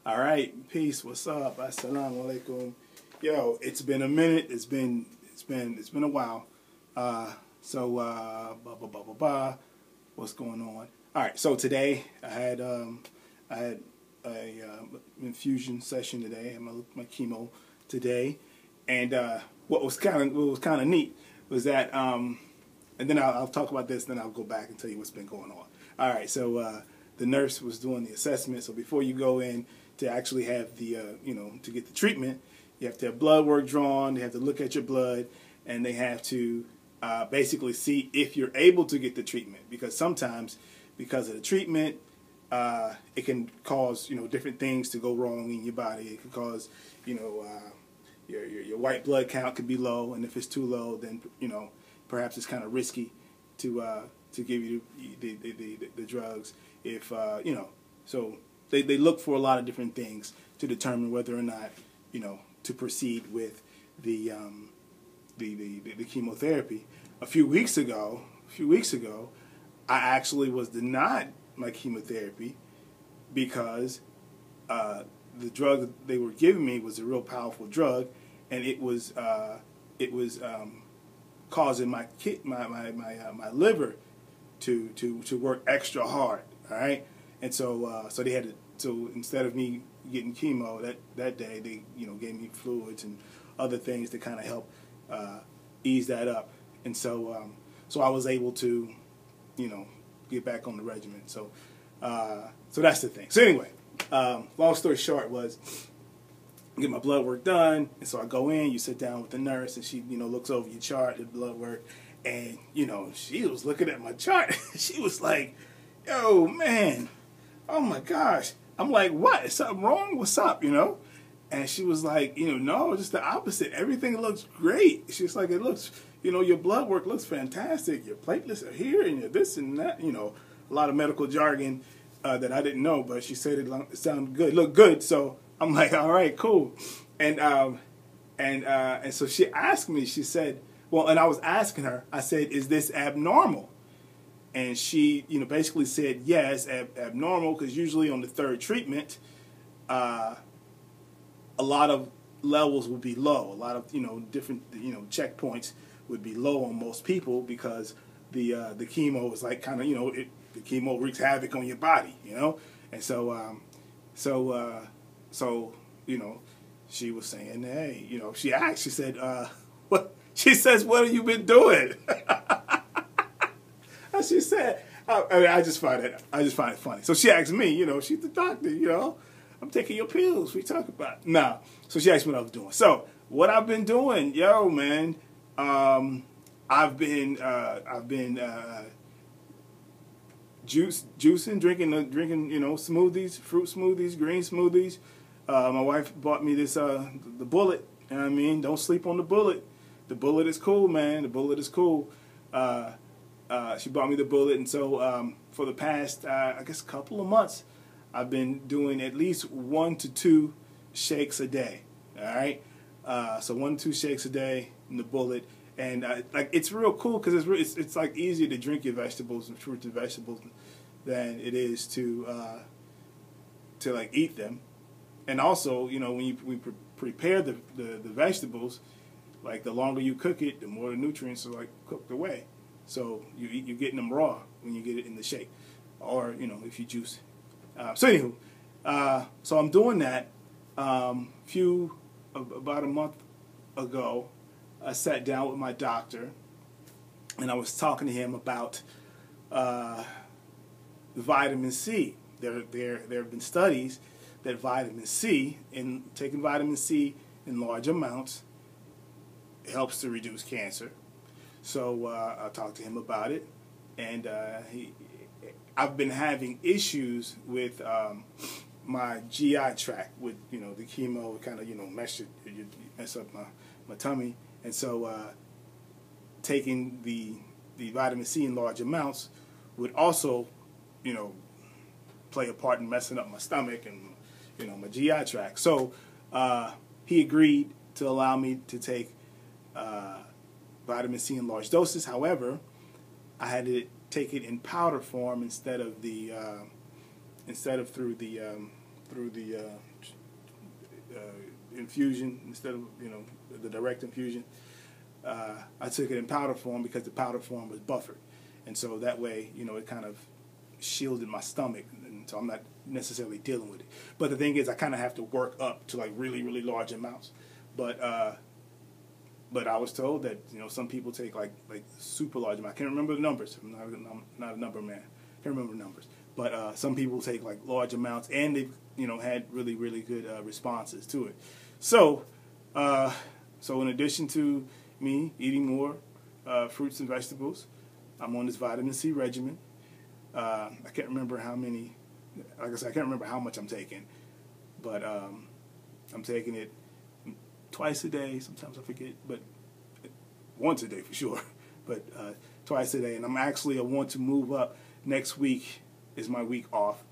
All right, peace. What's up? Assalamu alaikum. Yo, it's been a minute. It's been a while. Blah blah blah blah blah. What's going on? All right. So today I had a infusion session today. I had my chemo today, and what was kind of neat was that and then I'll talk about this. Then I'll go back and tell you what's been going on. All right. So the nurse was doing the assessment. So before you go in to actually have the to get the treatment, you have to have blood work drawn. They have to look at your blood, and they have to basically see if you're able to get the treatment, because sometimes because of the treatment it can cause different things to go wrong in your body. It could cause your white blood count could be low, and if it's too low, then perhaps it's kind of risky to give you the drugs. If so they look for a lot of different things to determine whether or not to proceed with the chemotherapy. A few weeks ago, I actually was denied my chemotherapy because the drug that they were giving me was a real powerful drug, and it was causing my liver to work extra hard. All right, and so they had to. So instead of me getting chemo that day, they gave me fluids and other things to kind of help ease that up. And so I was able to get back on the regimen. So that's the thing. So anyway, long story short was get my blood work done, and so I go in. You sit down with the nurse, and she looks over your chart, the blood work, and she was looking at my chart. She was like, "Yo, man, oh my gosh." I'm like, "What? Is something wrong? What's up?" And she was like, "No, just the opposite. Everything looks great." She's like, "It looks, your blood work looks fantastic. Your platelets are here, and you're this and that." A lot of medical jargon that I didn't know, but she said it sounded good, looked good. So I'm like, "All right, cool." And so she asked me. She said, "Well," and I was asking her. I said, "Is this abnormal?" And she, basically said yes, abnormal, because usually on the third treatment, a lot of levels would be low. A lot of different checkpoints would be low on most people, because the chemo is like kind of the chemo wreaks havoc on your body, And so she was saying, hey, she asked, she said, what? She says, "What have you been doing?" She said, I just find it funny. So she asked me, she's the doctor, "I'm taking your pills. We talk about." No. So she asked me what I was doing. So what I've been doing, yo, man, I've been juicing, drinking, smoothies, fruit smoothies, green smoothies. My wife bought me this, the Bullet. You know what I mean? Don't sleep on the Bullet. The Bullet is cool, man. The Bullet is cool. She bought me the Bullet, and so for the past, I guess, couple of months, I've been doing at least 1 to 2 shakes a day. All right, so 1 to 2 shakes a day in the Bullet, and like it's real cool because it's like easier to drink your vegetables and fruits and vegetables than it is to like eat them. And also, when we prepare the vegetables, like the longer you cook it, the more the nutrients are like cooked away. So you're getting them raw when you get it in the shake, or if you juice. So anywho, so I'm doing that. About a month ago, I sat down with my doctor, and I was talking to him about vitamin C. There have been studies that vitamin C, and taking vitamin C in large amounts, helps to reduce cancer. So I talked to him about it, and I've been having issues with my GI tract with the chemo. Kind of mess up my tummy, and so taking the vitamin C in large amounts would also play a part in messing up my stomach and my GI tract. So he agreed to allow me to take vitamin C in large doses. However, I had to take it in powder form instead of through the through the infusion instead of the direct infusion. I took it in powder form because the powder form was buffered, and so that way it kind of shielded my stomach, and so I'm not necessarily dealing with it. But the thing is, I kind of have to work up to like really, really large amounts. But I was told that some people take like super large amounts. I can't remember the numbers. I'm not a number man. I can't remember the numbers. But some people take like large amounts, and they've had really, really good responses to it. So in addition to me eating more fruits and vegetables, I'm on this vitamin C regimen. I can't remember how many. Like I said, I can't remember how much I'm taking, but I'm taking it twice a day. Sometimes I forget, but once a day for sure. But twice a day, and I want to move up. Next week is my week off,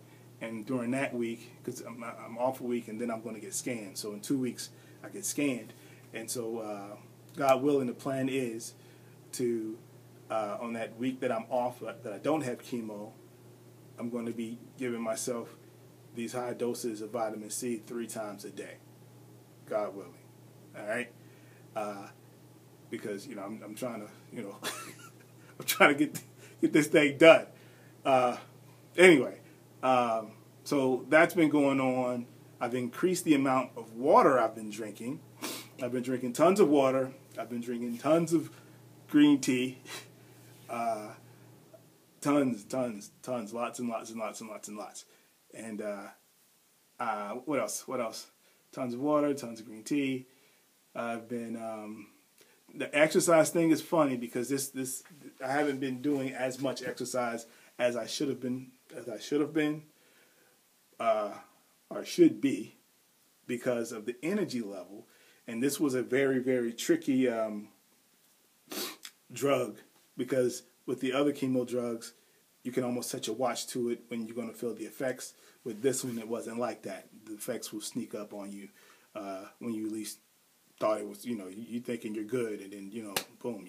and during that week, because I'm off a week, and then I'm going to get scanned. So in 2 weeks, I get scanned, and so God willing, the plan is to on that week that I'm off, that I don't have chemo, I'm going to be giving myself these high doses of vitamin C 3 times a day, God willing. All right, because I'm trying to I'm trying to get this thing done. Anyway, so that's been going on. I've increased the amount of water I've been drinking. I've been drinking tons of water. I've been drinking tons of green tea. Tons, lots and lots and lots and lots and lots. And what else? Tons of water, tons of green tea. I've been the exercise thing is funny because this I haven't been doing as much exercise as I should have been, or should be, because of the energy level. And this was a very, very tricky drug, because with the other chemo drugs, you can almost set your watch to it when you're going to feel the effects. With this one, it wasn't like that. The effects will sneak up on you when you least thought it was. You thinking you're good, and then boom,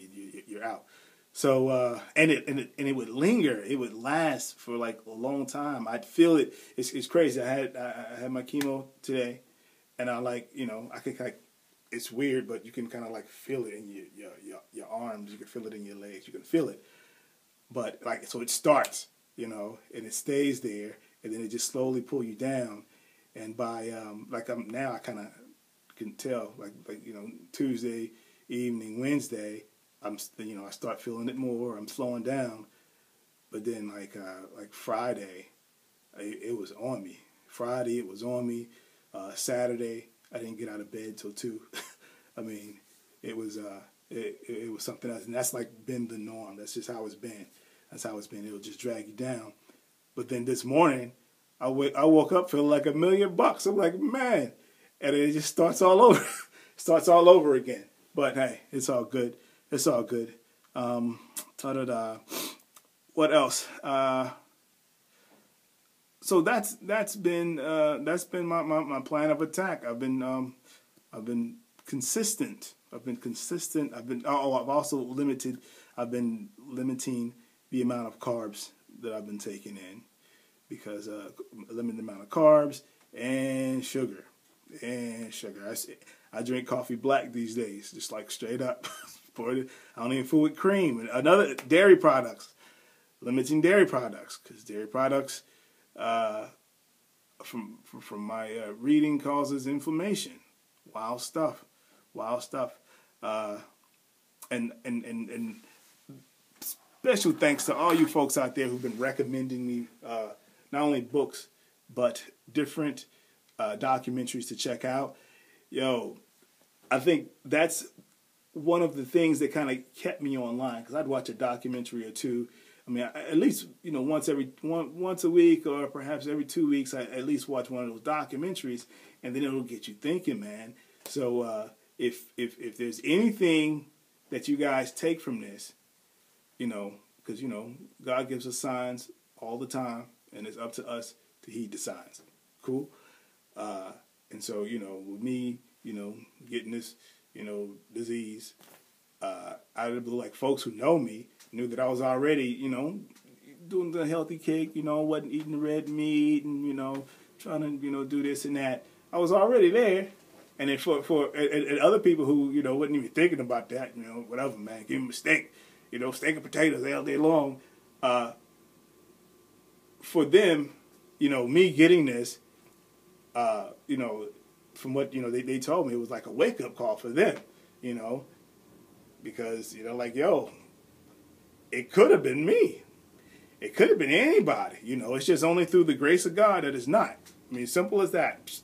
you're out. So and it would linger. It would last for like a long time. I'd feel it. It's crazy. I had my chemo today, and I could it's weird, but you can kind of like feel it in your arms. You can feel it in your legs. You can feel it. But so it starts, and it stays there, and then it just slowly pull you down. And by I kind of can tell, Tuesday evening, Wednesday, I start feeling it more. I'm slowing down. But then like Friday, it was on me. Friday it was on me. Saturday I didn't get out of bed till 2. I mean, it was something else, and that's been the norm. That's just how it's been. That's how it's been. It'll just drag you down. But then this morning, I woke up feeling like $1 million. I'm like, man, and it just starts all over. Starts all over again. But hey, it's all good. It's all good. What else? So that's been my plan of attack. I've been consistent. I've been limiting the amount of carbs that I've been taking in, because limited amount of carbs and sugar. I drink coffee black these days, just like straight up. I don't even fool with cream. And another, dairy products. Limiting dairy products, because dairy products, from my reading, causes inflammation. Wild stuff. And special thanks to all you folks out there who've been recommending me not only books but different documentaries to check out. I think that's one of the things that kind of kept me online, because I'd watch a documentary or two. I mean, at least once a week, or perhaps every 2 weeks, I at least watch one of those documentaries, and then it'll get you thinking, man. So if there's anything that you guys take from this, because God gives us signs all the time, and it's up to us to heed the signs. Cool. And so with me, getting this, disease out of the blue, like folks who know me knew that I was already, doing the healthy cake, wasn't eating the red meat, and trying to, do this and that. I was already there. And then for other people who, wasn't even thinking about that, whatever, man, give them a steak, steak and potatoes all day long. For them, me getting this, from what, they told me, it was like a wake-up call for them, because, like, yo, it could have been me. It could have been anybody, it's just only through the grace of God that it's not. I mean, simple as that.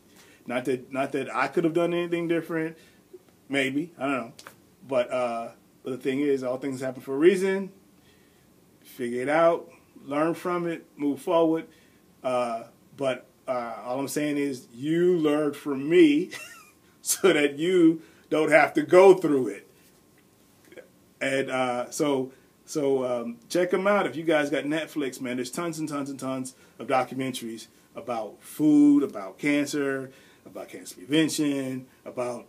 Not that I could have done anything different, maybe, I don't know. But the thing is, all things happen for a reason. Figure it out, learn from it, move forward. But all I'm saying is, you learn from me so that you don't have to go through it. And so check them out if you guys got Netflix, man. There's tons and tons and tons of documentaries about food, about cancer prevention, about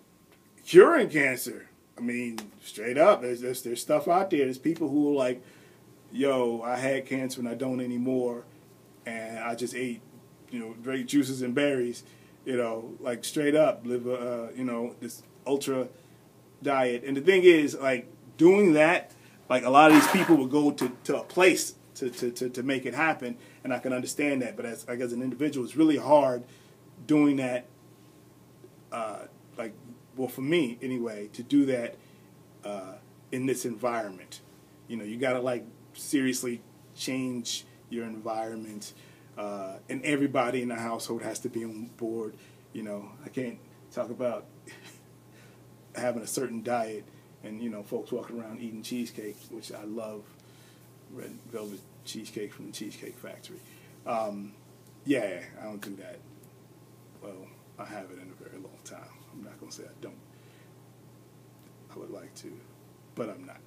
curing cancer. I mean, straight up, there's stuff out there. There's people who are like, yo, I had cancer and I don't anymore, and I just ate, drank juices and berries, like straight up, live this ultra diet. And the thing is, like, doing that, like, a lot of these people will go to a place to make it happen, and I can understand that. But as an individual, it's really hard doing that. Well, for me anyway, to do that in this environment, you gotta, like, seriously change your environment, and everybody in the household has to be on board. I can't talk about having a certain diet and folks walking around eating cheesecake, which I love, red velvet cheesecake from the Cheesecake Factory. Yeah, I don't do that. Well, I haven't in a very long time. I'm not going to say I don't. I would like to, but I'm not.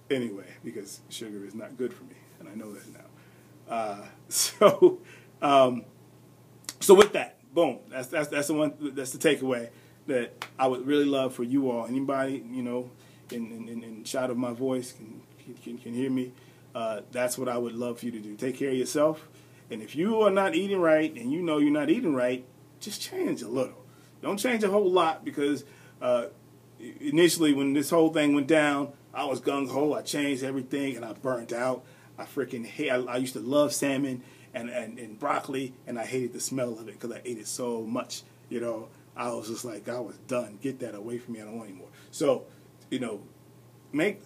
Anyway, because sugar is not good for me, and I know that now. So with that, boom. That's the one. That's the takeaway that I would really love for you all. Anybody, in shout of my voice can hear me. That's what I would love for you to do. Take care of yourself, and if you are not eating right, and you're not eating right, just change a little. Don't change a whole lot, because initially when this whole thing went down, I was gung-ho. I changed everything, and I burnt out. I freaking hate. I used to love salmon and broccoli, and I hated the smell of it because I ate it so much. I was just like, I was done. Get that away from me. I don't want anymore. So, make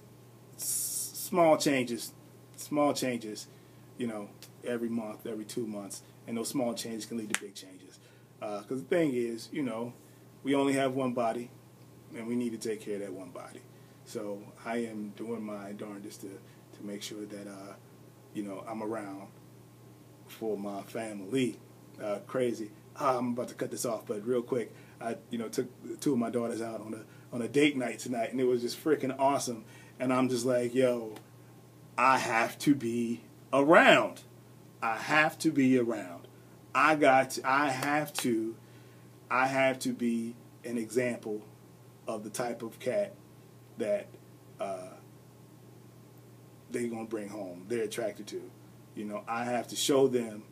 small changes, every month, every 2 months, and those small changes can lead to big changes. Because the thing is, we only have one body, and we need to take care of that one body. So I am doing my darndest to make sure that, I'm around for my family. Crazy. I'm about to cut this off, but real quick, I, took 2 of my daughters out on a date night tonight, and it was just freaking awesome. And I'm just like, yo, I have to be around. I have to be around. I have to be an example of the type of cat that they're going to bring home, they're attracted to. I have to show them,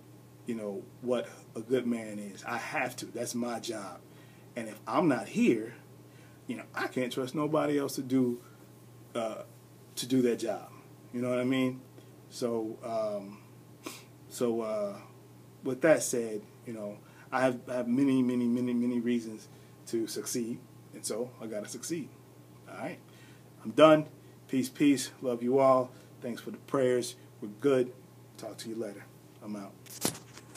what a good man is. I have to. That's my job. And if I'm not here, I can't trust nobody else to do their job. You know what I mean? So, with that said, I have many, many, many, many reasons to succeed, and so I gotta succeed. All right, I'm done. Peace, peace. Love you all. Thanks for the prayers. We're good. Talk to you later. I'm out.